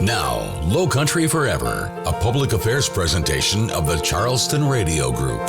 Now, Lowcountry Forever, a public affairs presentation of the Charleston Radio Group.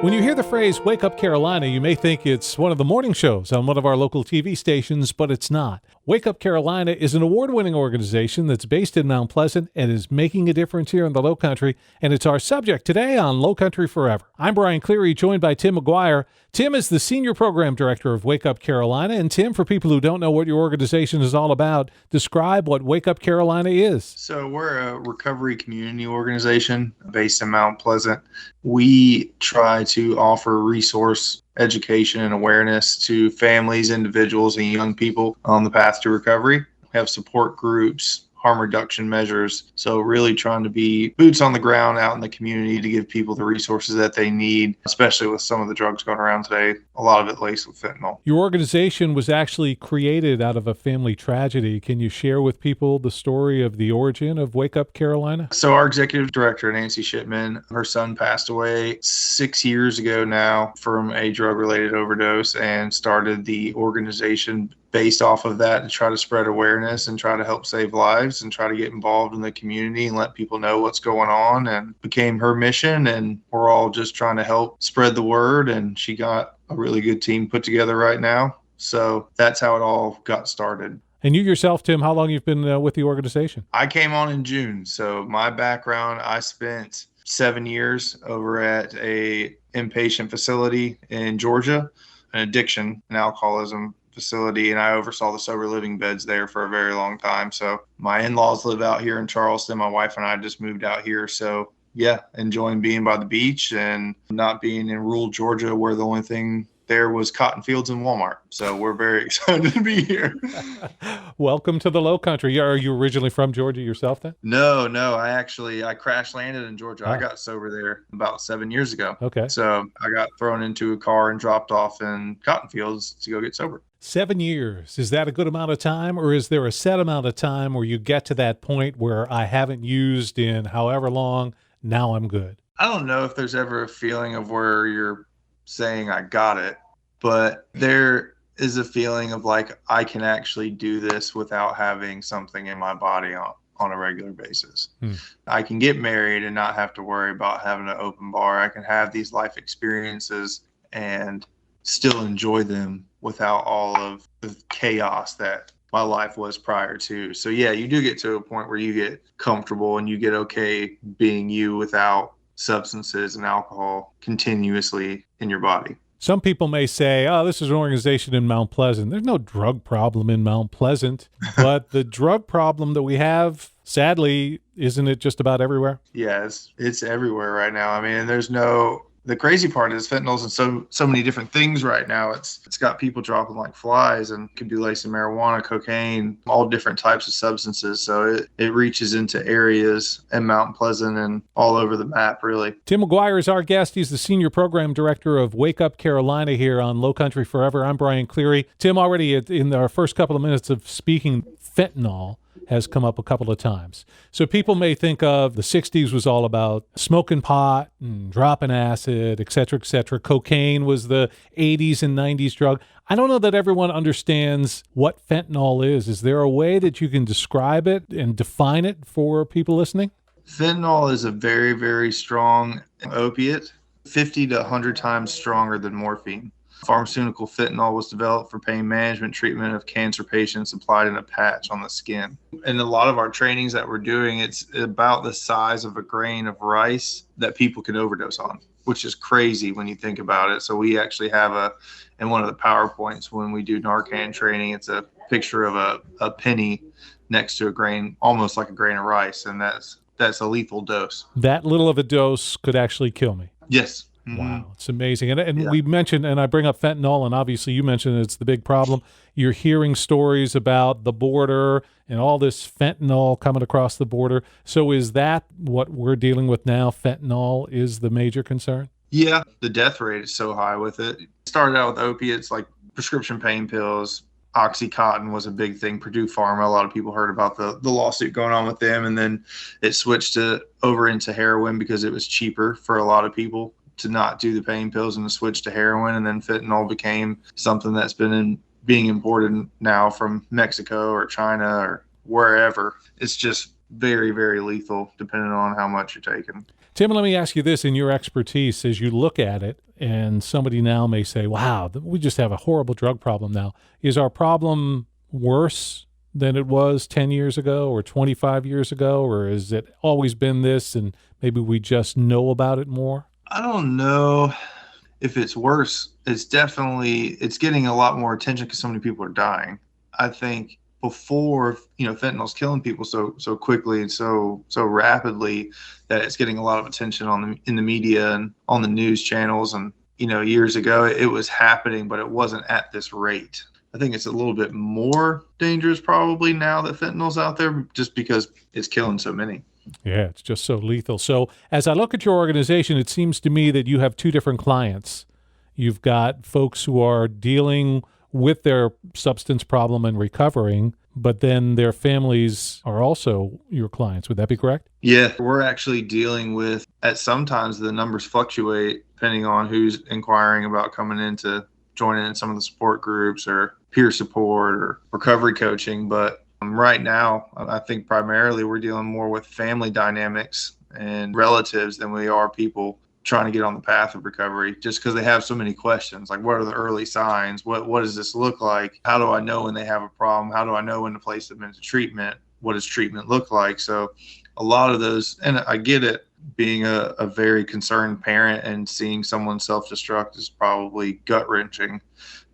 When you hear the phrase Wake Up Carolina, you may think it's one of the morning shows on one of our local TV stations, but it's not. Wake Up Carolina is an award-winning organization that's based in Mount Pleasant and is making a difference here in the Lowcountry, and it's our subject today on Lowcountry Forever. I'm Brian Cleary, joined by Tim Maguire. Tim is the Senior Program Director of Wake Up Carolina, and Tim, for people who don't know what your organization is all about, describe what Wake Up Carolina is. So we're a recovery community organization based in Mount Pleasant. We try to offer resource education and awareness to families, individuals, and young people on the path to recovery. We have support groups, harm reduction measures. So really trying to be boots on the ground out in the community to give people the resources that they need, especially with some of the drugs going around today, a lot of it laced with fentanyl. Your organization was actually created out of a family tragedy. Can you share with people the story of the origin of Wake Up Carolina? So our executive director, Nancy Shipman, her son passed away 6 years ago now from a drug-related overdose, and started the organization based off of that to try to spread awareness and try to help save lives and try to get involved in the community and let people know what's going on, and became her mission. And we're all just trying to help spread the word, and she got a really good team put together right now. So that's how it all got started. And you yourself, Tim, how long you've been with the organization? I came on in June. So my background, I spent 7 years over at a inpatient facility in Georgia, an addiction and alcoholism facility, and I oversaw the sober living beds there for a very long time. So my in-laws live out here in Charleston. My wife and I just moved out here. So yeah, enjoying being by the beach and not being in rural Georgia where the only thing there was cotton fields and Walmart. So we're very excited to be here. Welcome to the Lowcountry. Are you originally from Georgia yourself then? No. I crash landed in Georgia. I got sober there about 7 years ago. Okay. So I got thrown into a car and dropped off in cotton fields to go get sober. 7 years. Is that a good amount of time, or is there a set amount of time where you get to that point where I haven't used in however long, now I'm good? I don't know if there's ever a feeling of where you're saying I got it, but there is a feeling of like I can actually do this without having something in my body on a regular basis. I can get married and not have to worry about having an open bar. I can have these life experiences and still enjoy them without all of the chaos that my life was prior to. So yeah, you do get to a point where you get comfortable and you get okay being you without substances and alcohol continuously in your body. Some people may say, oh, this is an organization in Mount Pleasant. There's no drug problem in Mount Pleasant, but the drug problem that we have, sadly, isn't it just about everywhere? Yes, it's everywhere right now. I mean, the crazy part is fentanyl's in so many different things right now. It's got people dropping like flies, and could be laced in marijuana, cocaine, all different types of substances. So it reaches into areas in Mount Pleasant and all over the map, really. Tim Maguire is our guest. He's the Senior Program Director of Wake Up Carolina here on Lowcountry Forever. I'm Brian Cleary. Tim, already in our first couple of minutes of speaking, fentanyl has come up a couple of times. So people may think of the 60s was all about smoking pot and dropping acid, et cetera, et cetera. Cocaine was the 80s and 90s drug. I don't know that everyone understands what fentanyl is. Is there a way that you can describe it and define it for people listening? Fentanyl is a very, very strong opiate, 50 to 100 times stronger than morphine. Pharmaceutical fentanyl was developed for pain management treatment of cancer patients applied in a patch on the skin. In a lot of our trainings that we're doing, it's about the size of a grain of rice that people can overdose on, which is crazy when you think about it. So we actually have in one of the PowerPoints when we do Narcan training, it's a picture of a penny next to a grain, almost like a grain of rice. And that's a lethal dose. That little of a dose could actually kill me. Yes. Wow, it's amazing. And we mentioned, and I bring up fentanyl, and obviously you mentioned it's the big problem. You're hearing stories about the border and all this fentanyl coming across the border. So is that what we're dealing with now? Fentanyl is the major concern? Yeah, the death rate is so high with it. It started out with opiates like prescription pain pills. Oxycontin was a big thing. Purdue Pharma, a lot of people heard about the lawsuit going on with them, and then it switched over into heroin because it was cheaper for a lot of people to not do the pain pills and to switch to heroin. And then fentanyl became something that's being imported now from Mexico or China or wherever. It's just very, very lethal depending on how much you're taking. Tim, let me ask you this in your expertise as you look at it, and somebody now may say, wow, we just have a horrible drug problem now. Is our problem worse than it was 10 years ago or 25 years ago, or has it always been this and maybe we just know about it more? I don't know if it's worse. It's getting a lot more attention because so many people are dying. I think before, fentanyl's killing people so quickly and so rapidly that it's getting a lot of attention in the media and on the news channels. And, years ago it was happening, but it wasn't at this rate. I think it's a little bit more dangerous probably now that fentanyl's out there just because it's killing so many. Yeah, it's just so lethal. So as I look at your organization, it seems to me that you have two different clients. You've got folks who are dealing with their substance problem and recovering, but then their families are also your clients. Would that be correct? Yeah, we're actually dealing with, at sometimes the numbers fluctuate depending on who's inquiring about coming in to join in some of the support groups or peer support or recovery coaching. But right now, I think primarily we're dealing more with family dynamics and relatives than we are people trying to get on the path of recovery, just because they have so many questions. Like, what are the early signs? What does this look like? How do I know when they have a problem? How do I know when to place them into treatment? What does treatment look like? So a lot of those, and I get it, being a very concerned parent and seeing someone self-destruct is probably gut-wrenching.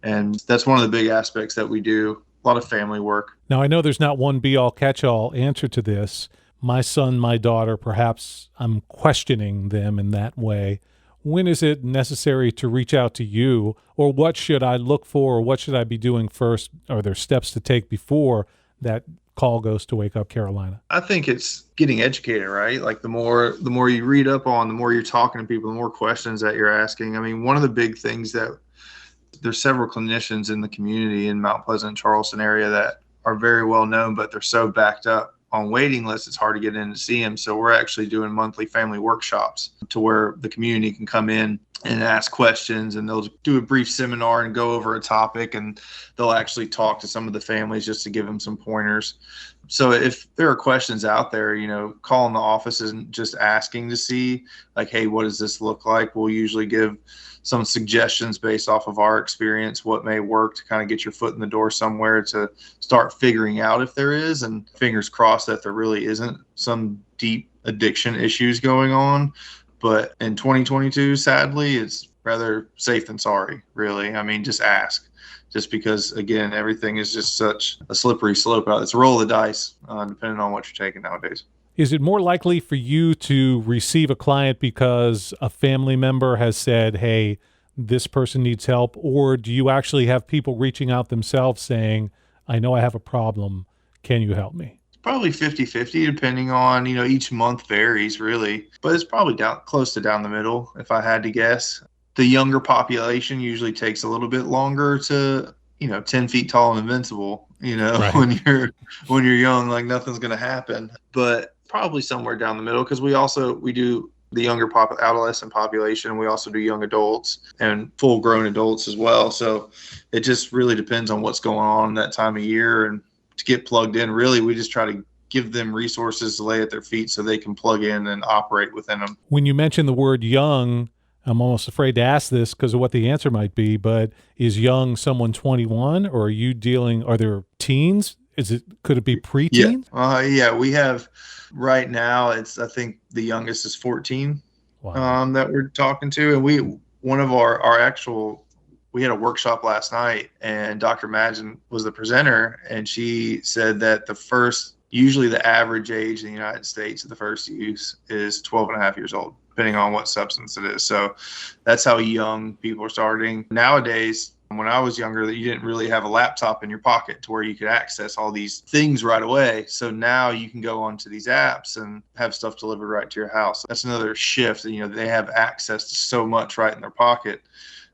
And that's one of the big aspects that we do, a lot of family work. Now, I know there's not one be-all, catch-all answer to this. My son, my daughter, perhaps I'm questioning them in that way. When is it necessary to reach out to you, or what should I look for, or what should I be doing first? Are there steps to take before that call goes to Wake Up Carolina? I think it's getting educated, right? Like the more you read up on, the more you're talking to people, the more questions that you're asking. I mean, one of the big things that there's several clinicians in the community in Mount Pleasant, Charleston area that are very well known, but they're so backed up on waiting lists, it's hard to get in to see them. So we're actually doing monthly family workshops to where the community can come in and ask questions, and they'll do a brief seminar and go over a topic, and they'll actually talk to some of the families just to give them some pointers. So if there are questions out there, calling the office isn't just asking to see like, hey, what does this look like? We'll usually give some suggestions based off of our experience, what may work to kind of get your foot in the door somewhere to start figuring out if there is, and fingers crossed that there really isn't some deep addiction issues going on. But in 2022, sadly, it's rather safe than sorry, really. I mean, just ask. Just because, again, everything is just such a slippery slope out. It's a roll of the dice, depending on what you're taking nowadays. Is it more likely for you to receive a client because a family member has said, hey, this person needs help? Or do you actually have people reaching out themselves saying, I know I have a problem. Can you help me? Probably 50-50, depending on, each month varies really, but it's probably close to down the middle if I had to guess. The younger population usually takes a little bit longer to, 10 feet tall and invincible, right. when you're young, like nothing's going to happen, but probably somewhere down the middle. Cause we do the younger adolescent population. We also do young adults and full grown adults as well. So it just really depends on what's going on that time of year, and to get plugged in, really, we just try to give them resources to lay at their feet so they can plug in and operate within them. When you mention the word young, I'm almost afraid to ask this because of what the answer might be, but is young someone 21, or are there teens? Could it be preteen? Yeah. We have right now, I think the youngest is 14. Wow. That we're talking to. And we had a workshop last night, and Dr. Madgen was the presenter, and she said that usually the average age in the United States of the first use is 12 and a half years old, depending on what substance it is. So that's how young people are starting. Nowadays, when I was younger, that you didn't really have a laptop in your pocket to where you could access all these things right away. So now you can go onto these apps and have stuff delivered right to your house. That's another shift. They have access to so much right in their pocket.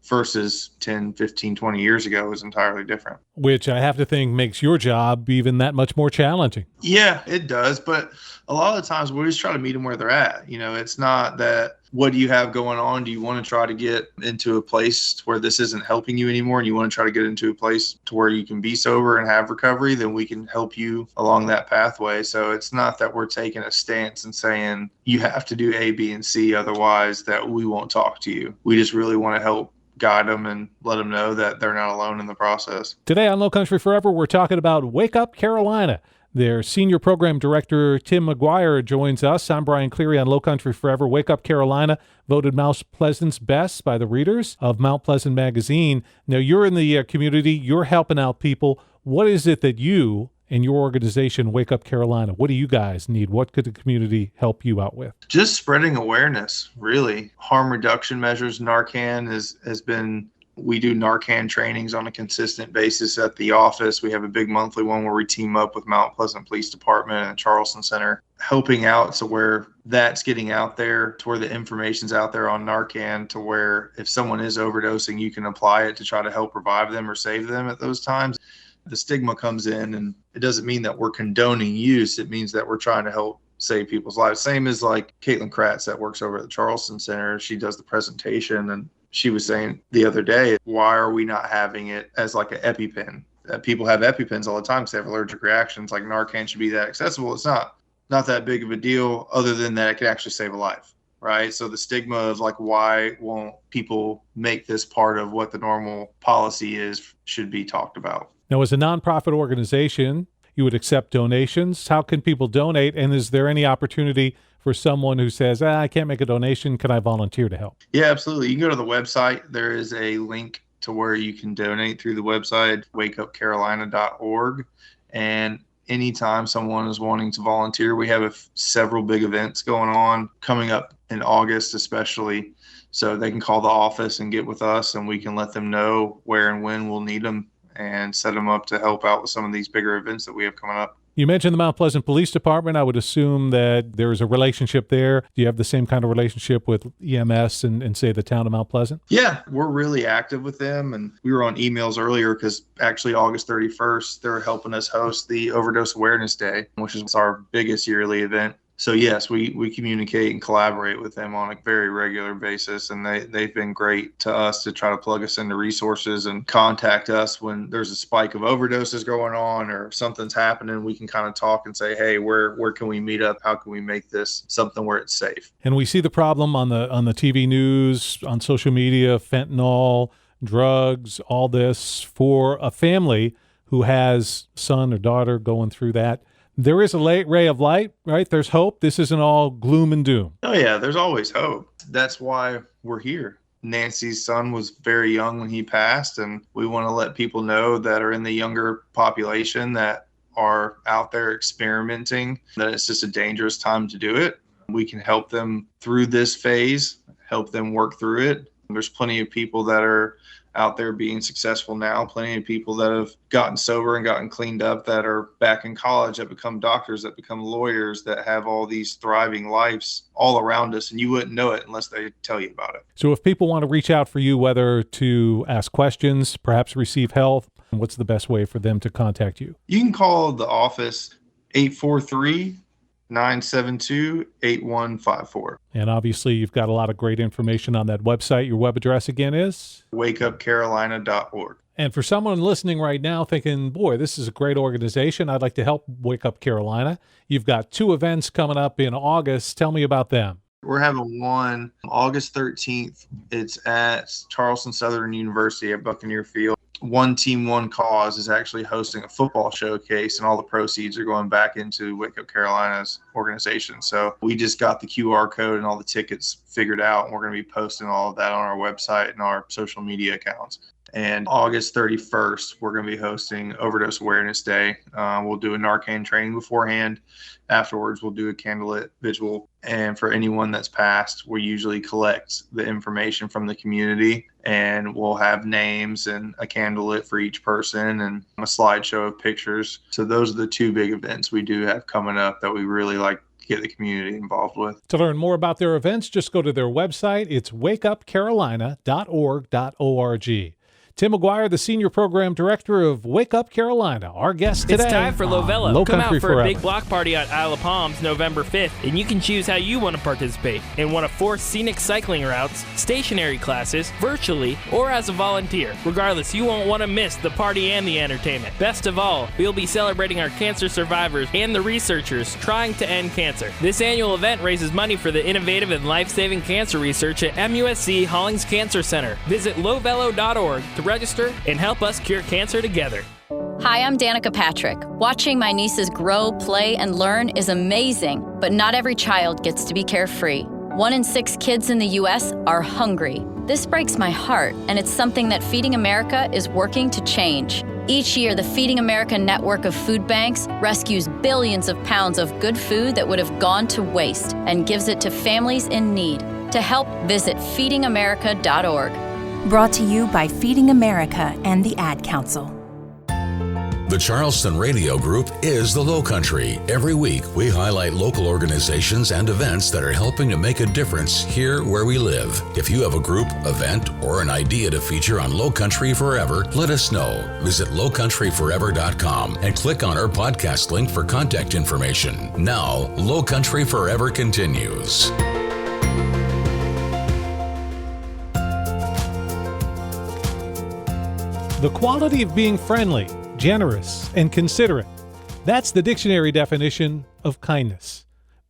versus 10, 15, 20 years ago is entirely different. Which I have to think makes your job even that much more challenging. Yeah, it does. But a lot of the times we just try to meet them where they're at. You know, it's not that, what do you have going on? Do you want to try to get into a place where this isn't helping you anymore and you want to try to get into a place to where you can be sober and have recovery? Then we can help you along that pathway. So it's not that we're taking a stance and saying you have to do A, B, and C, otherwise that we won't talk to you. We just really want to help guide them and let them know that they're not alone in the process. Today on Lowcountry Forever, we're talking about Wake Up Carolina. Their Senior Program Director, Tim Maguire, joins us. I'm Brian Cleary on Lowcountry Forever. Wake Up Carolina, voted Mount Pleasant's best by the readers of Mount Pleasant Magazine. Now, you're in the community. You're helping out people. What is it that you and your organization, Wake Up Carolina, what do you guys need? What could the community help you out with? Just spreading awareness, really. Harm reduction measures. Narcan has been, we do Narcan trainings on a consistent basis at the office. We have a big monthly one where we team up with Mount Pleasant Police Department and Charleston Center, helping out to where that's getting out there, to where the information's out there on Narcan, to where if someone is overdosing, you can apply it to try to help revive them or save them at those times. The stigma comes in, and it doesn't mean that we're condoning use. It means that we're trying to help save people's lives. Same as like Caitlin Kratz that works over at the Charleston Center. She does the presentation, and she was saying the other day, why are we not having it as like an EpiPen? People have EpiPens all the time because they have allergic reactions. Like Narcan should be that accessible. It's not that big of a deal, other than that it could actually save a life, right? So the stigma of like, why won't people make this part of what the normal policy is, should be talked about. Now, as a nonprofit organization, you would accept donations. How can people donate? And is there any opportunity for someone who says, I can't make a donation, can I volunteer to help? Yeah, absolutely. You can go to the website. There is a link to where you can donate through the website, wakeupcarolina.org. And anytime someone is wanting to volunteer, we have several big events going on coming up in August, especially. So they can call the office and get with us, and we can let them know where and when we'll need them and set them up to help out with some of these bigger events that we have coming up. You mentioned the Mount Pleasant Police Department. I would assume that there is a relationship there. Do you have the same kind of relationship with EMS and say, the town of Mount Pleasant? Yeah, we're really active with them. And we were on emails earlier because actually August 31st, they're helping us host the Overdose Awareness Day, which is our biggest yearly event. So yes, we communicate and collaborate with them on a very regular basis, and they've been great to us to try to plug us into resources and contact us when there's a spike of overdoses going on or something's happening. We can kind of talk and say, hey, where can we meet up? How can we make this something where it's safe? And we see the problem on the TV news, on social media, fentanyl, drugs, all this. For a family who has son or daughter going through that, there is a late ray of light, right? There's hope. This isn't all gloom and doom. Oh, yeah, there's always hope. That's why we're here. Nancy's son was very young when he passed, and we want to let people know that are in the younger population that are out there experimenting, that it's just a dangerous time to do it. We can help them through this phase, help them work through it. There's plenty of people that are out there being successful now, plenty of people that have gotten sober and gotten cleaned up that are back in college, that become doctors, that become lawyers, that have all these thriving lives all around us, and you wouldn't know it unless they tell you about it. So if people want to reach out for you, whether to ask questions, perhaps receive help, what's the best way for them to contact you? You can call the office 843-972-8154. And obviously, you've got a lot of great information on that website. Your web address again is? WakeUpCarolina.org. And for someone listening right now thinking, boy, this is a great organization, I'd like to help Wake Up Carolina. You've got 2 events coming up in August. Tell me about them. We're having one August 13th. It's at Charleston Southern University at Buccaneer Field. One Team, One Cause is actually hosting a football showcase, and all the proceeds are going back into Wake Up Carolina's organization. So we just got the QR code and all the tickets figured out, and we're going to be posting all of that on our website and our social media accounts. And August 31st, we're going to be hosting Overdose Awareness Day. We'll do a Narcan training beforehand. Afterwards, we'll do a candlelit vigil. And for anyone that's passed, we usually collect the information from the community, and we'll have names and a candlelit for each person and a slideshow of pictures. So those are the 2 big events we do have coming up that we really like get the community involved with. To learn more about their events, just go to their website. It's wakeupcarolina.org. Tim Maguire, the Senior Program Director of Wake Up Carolina, our guest today. It's time for Lovella. Low Come Country out for Forever. a big block party on Isle of Palms November 5th, and you can choose how you want to participate in one of 4 scenic cycling routes, stationary classes, virtually, or as a volunteer. Regardless, you won't want to miss the party and the entertainment. Best of all, we'll be celebrating our cancer survivors and the researchers trying to end cancer. This annual event raises money for the innovative and life-saving cancer research at MUSC Hollings Cancer Center. Visit lowvello.org to register and help us cure cancer together. Hi, I'm Danica Patrick. Watching my nieces grow, play, and learn is amazing, but not every child gets to be carefree. 1 in 6 kids in the U.S. are hungry. This breaks my heart, and it's something that Feeding America is working to change. Each year, the Feeding America network of food banks rescues billions of pounds of good food that would have gone to waste and gives it to families in need. To help, visit feedingamerica.org. Brought to you by Feeding America and the Ad Council. The Charleston Radio Group is the Lowcountry. Every week, we highlight local organizations and events that are helping to make a difference here where we live. If you have a group, event, or an idea to feature on Lowcountry Forever, let us know. Visit lowcountryforever.com and click on our podcast link for contact information. Now, Lowcountry Forever continues. The quality of being friendly, generous, and considerate. That's the dictionary definition of kindness.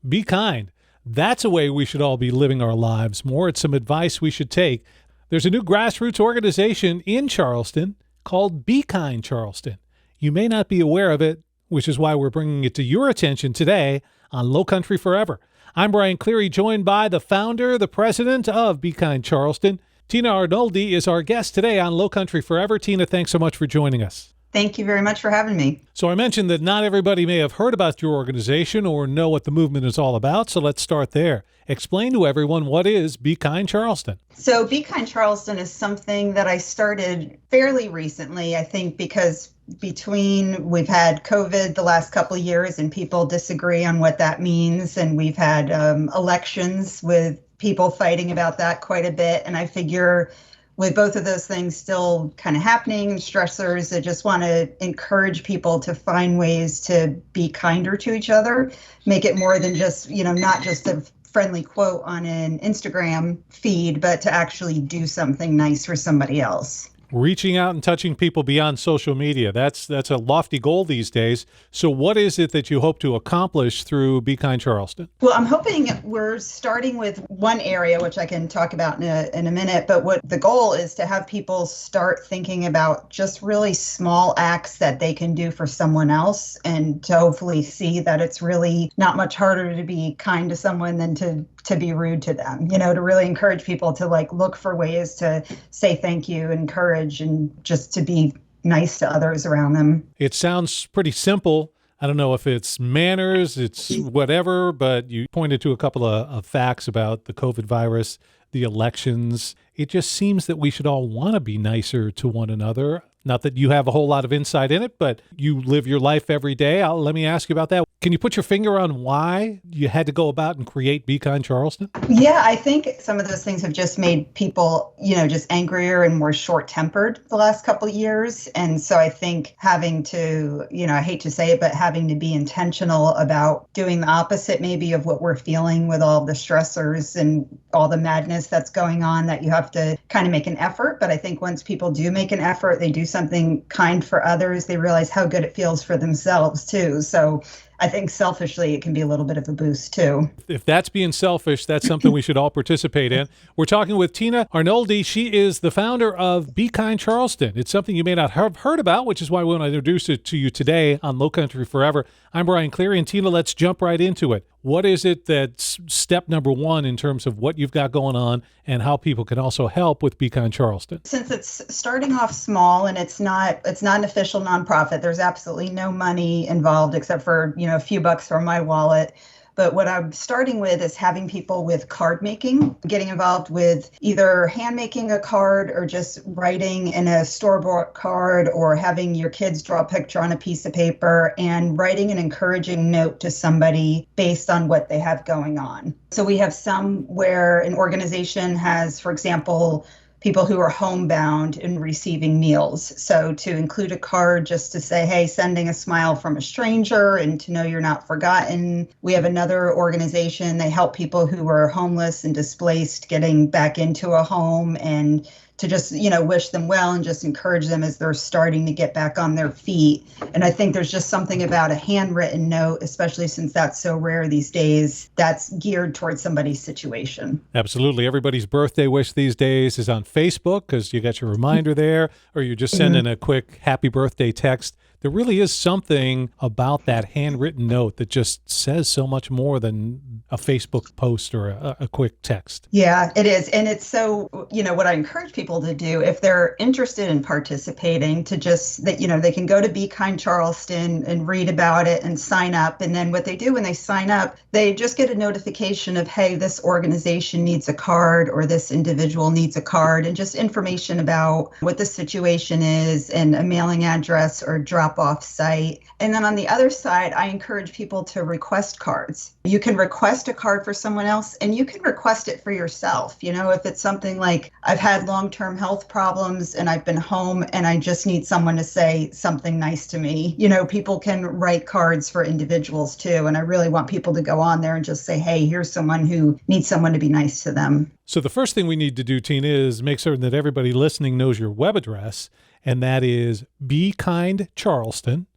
Be kind. That's a way we should all be living our lives more. It's some advice we should take. There's a new grassroots organization in Charleston called Be Kind Charleston. You may not be aware of it, which is why we're bringing it to your attention today on Lowcountry Forever. I'm Brian Cleary, joined by the founder, the president of Be Kind Charleston. Tina Arnoldi is our guest today on Lowcountry Forever. Tina, thanks so much for joining us. Thank you very much for having me. So I mentioned that not everybody may have heard about your organization or know what the movement is all about, so let's start there. Explain to everyone, what is Be Kind Charleston? So Be Kind Charleston is something that I started fairly recently, I think, because we've had COVID the last couple of years and people disagree on what that means, and we've had elections with people fighting about that quite a bit. And I figure with both of those things still kind of happening, stressors, I just want to encourage people to find ways to be kinder to each other, make it more than just, not just a friendly quote on an Instagram feed, but to actually do something nice for somebody else. Reaching out and touching people beyond social media. That's a lofty goal these days. So what is it that you hope to accomplish through Be Kind Charleston? Well, I'm hoping we're starting with one area, which I can talk about in a minute, but what the goal is to have people start thinking about just really small acts that they can do for someone else, and to hopefully see that it's really not much harder to be kind to someone than to be rude to them, to really encourage people to look for ways to say thank you, encourage, and just to be nice to others around them. It sounds pretty simple. I don't know if it's manners, it's whatever, but you pointed to a couple of facts about the COVID virus, the elections. It just seems that we should all want to be nicer to one another. Not that you have a whole lot of insight in it, but you live your life every day. Let me ask you about that. Can you put your finger on why you had to go about and create Be Kind Charleston? Yeah, I think some of those things have just made people, just angrier and more short-tempered the last couple of years. And so I think having to, I hate to say it, but having to be intentional about doing the opposite maybe of what we're feeling with all the stressors and all the madness that's going on, that you have to kind of make an effort. But I think once people do make an effort, they do something kind for others, they realize how good it feels for themselves too. So I think selfishly, it can be a little bit of a boost too. If that's being selfish, that's something we should all participate in. We're talking with Tina Arnoldi. She is the founder of Be Kind Charleston. It's something you may not have heard about, which is why we want to introduce it to you today on Lowcountry Forever. I'm Brian Cleary, and Tina, let's jump right into it. What is it that's step number one in terms of what you've got going on and how people can also help with Be Kind Charleston? Since it's starting off small and it's not an official nonprofit, there's absolutely no money involved except for, a few bucks from my wallet. But what I'm starting with is having people with card making, getting involved with either hand making a card or just writing in a store-bought card, or having your kids draw a picture on a piece of paper and writing an encouraging note to somebody based on what they have going on. So we have some where an organization has, for example, people who are homebound and receiving meals. So to include a card just to say, hey, sending a smile from a stranger and to know you're not forgotten. We have another organization, they help people who are homeless and displaced getting back into a home, and to just, wish them well and just encourage them as they're starting to get back on their feet. And I think there's just something about a handwritten note, especially since that's so rare these days, that's geared towards somebody's situation. Absolutely. Everybody's birthday wish these days is on Facebook because you got your reminder there, or you just send in a quick happy birthday text. There really is something about that handwritten note that just says so much more than a Facebook post or a quick text. Yeah, it is. And it's so, what I encourage people to do, if they're interested in participating, to just, that they can go to Be Kind Charleston and read about it and sign up. And then what they do when they sign up, they just get a notification of, hey, this organization needs a card, or this individual needs a card, and just information about what the situation is and a mailing address or drop-off site. And then on the other side, I encourage people to request cards. You can request a card for someone else, and you can request it for yourself. If it's something like, I've had long-term health problems and I've been home and I just need someone to say something nice to me. People can write cards for individuals too. And I really want people to go on there and just say, hey, here's someone who needs someone to be nice to them. So the first thing we need to do, Tina, is make certain that everybody listening knows your web address, and that is Be Kind Charleston,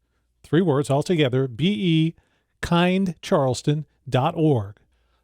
3 words all together, bekindcharleston.org.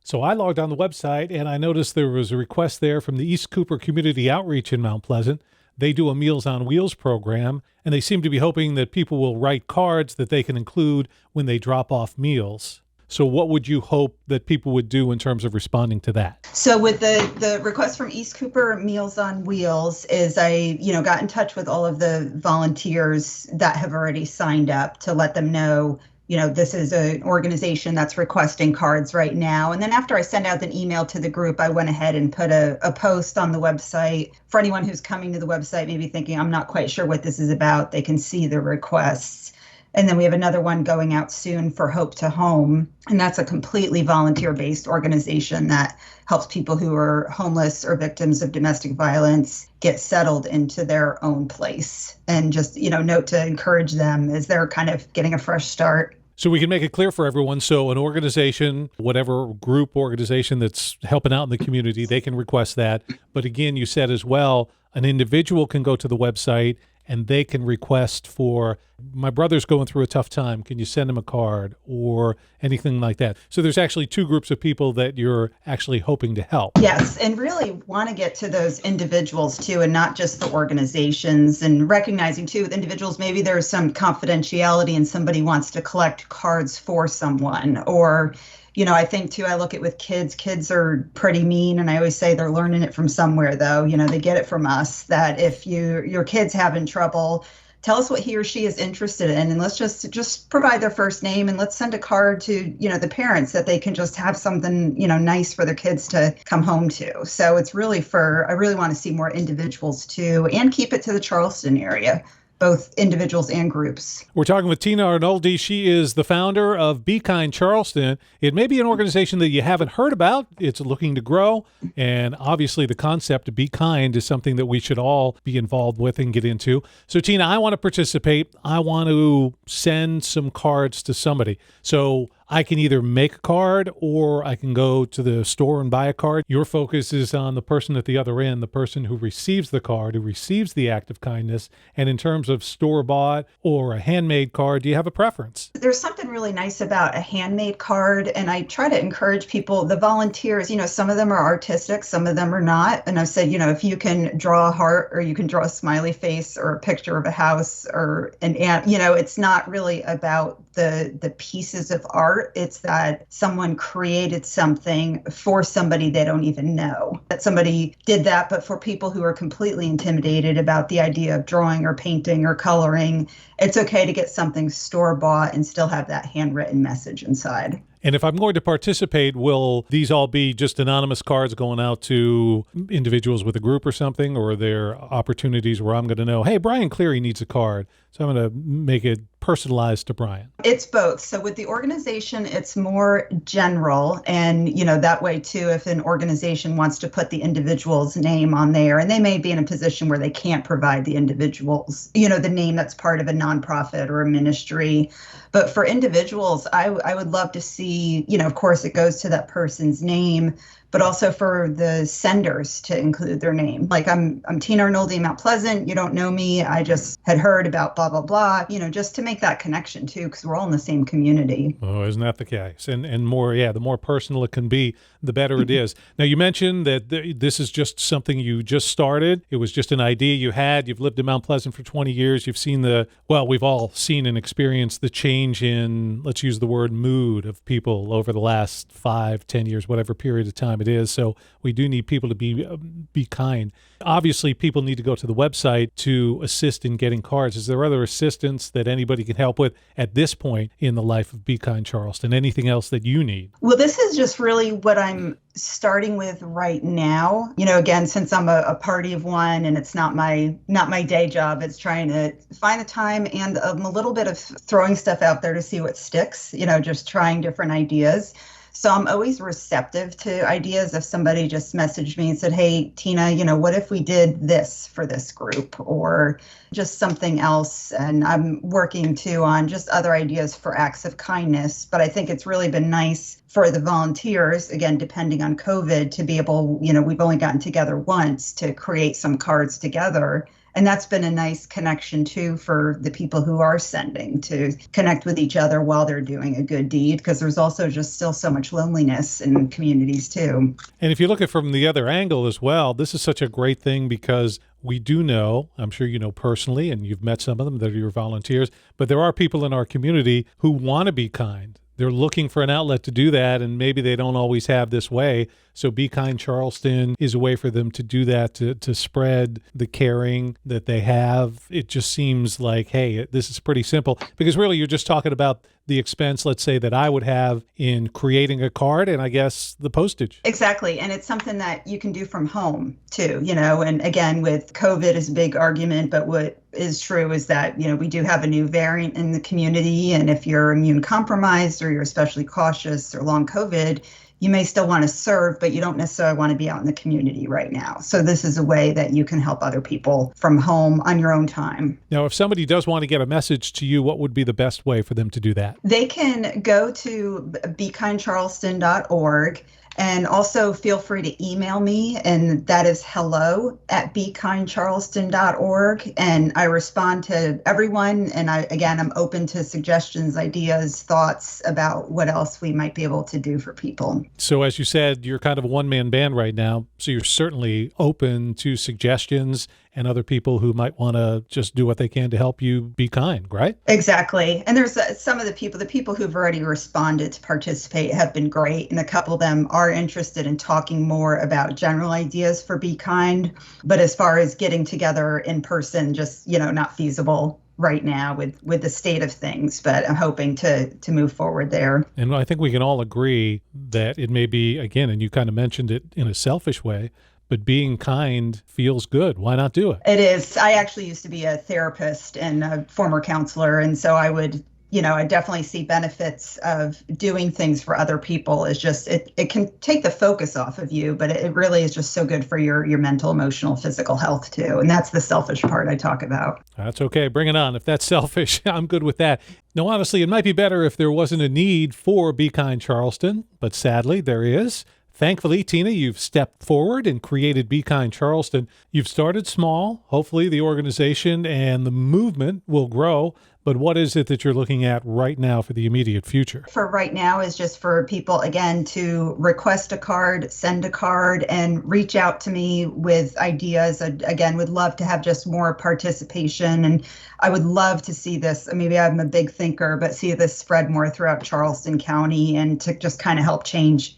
So I logged on the website and I noticed there was a request there from the East Cooper Community Outreach in Mount Pleasant. They do a Meals on Wheels program, and they seem to be hoping that people will write cards that they can include when they drop off meals. So what would you hope that people would do in terms of responding to that? So with the request from East Cooper Meals on Wheels is I, got in touch with all of the volunteers that have already signed up to let them know, this is an organization that's requesting cards right now. And then after I sent out an email to the group, I went ahead and put a post on the website for anyone who's coming to the website, maybe thinking, I'm not quite sure what this is about. They can see the requests. And then we have another one going out soon for Hope to Home. And that's a completely volunteer-based organization that helps people who are homeless or victims of domestic violence get settled into their own place. And just, note to encourage them as they're kind of getting a fresh start. So we can make it clear for everyone. So an organization, whatever group organization that's helping out in the community, they can request that. But again, you said as well, an individual can go to the website and they can request for, my brother's going through a tough time, can you send him a card, or anything like that. So there's actually 2 groups of people that you're actually hoping to help. Yes, and really want to get to those individuals too, and not just the organizations, and recognizing too with individuals, maybe there's some confidentiality and somebody wants to collect cards for someone, or I think too, I look at with kids are pretty mean, and I always say they're learning it from somewhere though. They get it from us, that if your kid's having trouble, tell us what he or she is interested in, and let's just provide their first name, and let's send a card to, the parents that they can just have something, nice for their kids to come home to. So it's really I really want to see more individuals too, and keep it to the Charleston area, both individuals and groups. We're talking with Tina Arnoldi. She is the founder of Be Kind Charleston. It may be an organization that you haven't heard about. It's looking to grow. And obviously the concept of Be Kind is something that we should all be involved with and get into. So Tina, I want to participate. I want to send some cards to somebody. So I can either make a card or I can go to the store and buy a card. Your focus is on the person at the other end, the person who receives the card, who receives the act of kindness. And in terms of store-bought or a handmade card, do you have a preference? There's something really nice about a handmade card, and I try to encourage people, the volunteers, some of them are artistic, some of them are not. And I've said, if you can draw a heart, or you can draw a smiley face, or a picture of a house, or an ant, it's not really about the pieces of art. It's that someone created something for somebody they don't even know. That somebody did that, but for people who are completely intimidated about the idea of drawing or painting or coloring, it's okay to get something store-bought and still have that handwritten message inside. And if I'm going to participate, will these all be just anonymous cards going out to individuals with a group or something, or are there opportunities where I'm going to know, hey, Brian Cleary needs a card, so I'm going to make it personalized to Brian? It's both. So with the organization, it's more general. And, that way too, if an organization wants to put the individual's name on there, and they may be in a position where they can't provide the individual's, the name that's part of a nonprofit or a ministry. But for individuals, I would love to see, of course, it goes to that person's name, but also for the senders to include their name. Like I'm Tina Arnoldi, Mount Pleasant. You don't know me. I just had heard about blah, blah, blah, just to make that connection too, because we're all in the same community. Oh, isn't that the case? And more, the more personal it can be, the better it is. Now, you mentioned that this is just something you just started. It was just an idea you had. You've lived in Mount Pleasant for 20 years. You've seen we've all seen and experienced the change in, let's use the word mood of people over the last 5, 10 years, whatever period of time it is. So we do need people to be kind. Obviously, people need to go to the website to assist in getting cards. Is there other assistance that anybody can help with at this point in the life of Be Kind Charleston? Anything else that you need? Well, this is just really what I'm starting with right now. Again, since I'm a party of one and it's not my day job, it's trying to find the time, and I'm a little bit of throwing stuff out there to see what sticks, just trying different ideas. So I'm always receptive to ideas. If somebody just messaged me and said, hey, Tina, what if we did this for this group, or just something else? And I'm working too on just other ideas for acts of kindness. But I think it's really been nice for the volunteers, again, depending on COVID, to be able, we've only gotten together once, to create some cards together. And that's been a nice connection, too, for the people who are sending, to connect with each other while they're doing a good deed, because there's also just still so much loneliness in communities, too. And if you look at it from the other angle as well, this is such a great thing, because we do know, I'm sure you know personally, and you've met some of them that are your volunteers, but there are people in our community who want to be kind. They're looking for an outlet to do that, and maybe they don't always have this way. So Be Kind Charleston is a way for them to do that, to spread the caring that they have. It just seems like, hey, this is pretty simple, because really you're just talking about the expense, let's say, that I would have in creating a card, and I guess the postage. Exactly. And it's something that you can do from home too, and again, with COVID is a big argument, but what is true is that, we do have a new variant in the community. And if you're immune compromised, or you're especially cautious, or long COVID, you may still want to serve, but you don't necessarily want to be out in the community right now. So this is a way that you can help other people from home on your own time. Now, if somebody does want to get a message to you, what would be the best way for them to do that? They can go to bekindcharleston.org. And also feel free to email me, and that is hello@bekindcharleston.org. And I respond to everyone. And I'm open to suggestions, ideas, thoughts about what else we might be able to do for people. So as you said, you're kind of a one-man band right now. So you're certainly open to suggestions and other people who might want to just do what they can to help you be kind, right? Exactly. And there's some of the people who've already responded to participate have been great. And a couple of them are interested in talking more about general ideas for Be Kind. But as far as getting together in person, just, not feasible right now with the state of things, but I'm hoping to move forward there. And I think we can all agree that it may be, again, and you kind of mentioned it in a selfish way, but being kind feels good. Why not do it? It is. I actually used to be a therapist and a former counselor. And so I would, I definitely see benefits of doing things for other people. It's just, it can take the focus off of you, but it really is just so good for your mental, emotional, physical health too. And that's the selfish part I talk about. That's okay. Bring it on. If that's selfish, I'm good with that. No, honestly, it might be better if there wasn't a need for Be Kind Charleston, but sadly there is. Thankfully, Tina, you've stepped forward and created Be Kind Charleston. You've started small. Hopefully the organization and the movement will grow. But what is it that you're looking at right now for the immediate future? For right now is just for people, again, to request a card, send a card, and reach out to me with ideas. Again, would love to have just more participation. And I would love to see this, maybe I'm a big thinker, but see this spread more throughout Charleston County, and to just kind of help change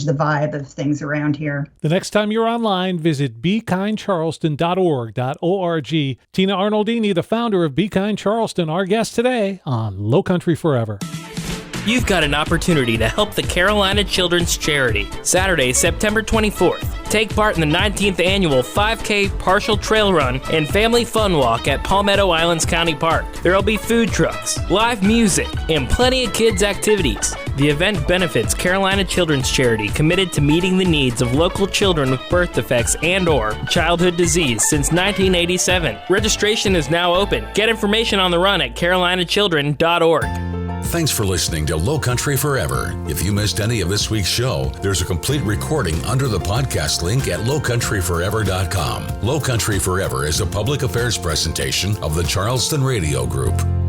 the vibe of things around here. The next time you're online, visit bekindcharleston.org. Tina Arnoldini, the founder of Be Kind Charleston, our guest today on Lowcountry Forever. you've got an opportunity to help the Carolina Children's Charity. Saturday, September 24th. Take part in the 19th annual 5K partial trail run and family fun walk at Palmetto Islands County Park. There will be food trucks, live music, and plenty of kids' activities. The event benefits Carolina Children's Charity, committed to meeting the needs of local children with birth defects and/or childhood disease since 1987. Registration is now open. Get information on the run at carolinachildren.org. Thanks for listening to Lowcountry Forever. If you missed any of this week's show, there's a complete recording under the podcast link at lowcountryforever.com. Lowcountry Forever is a public affairs presentation of the Charleston Radio Group.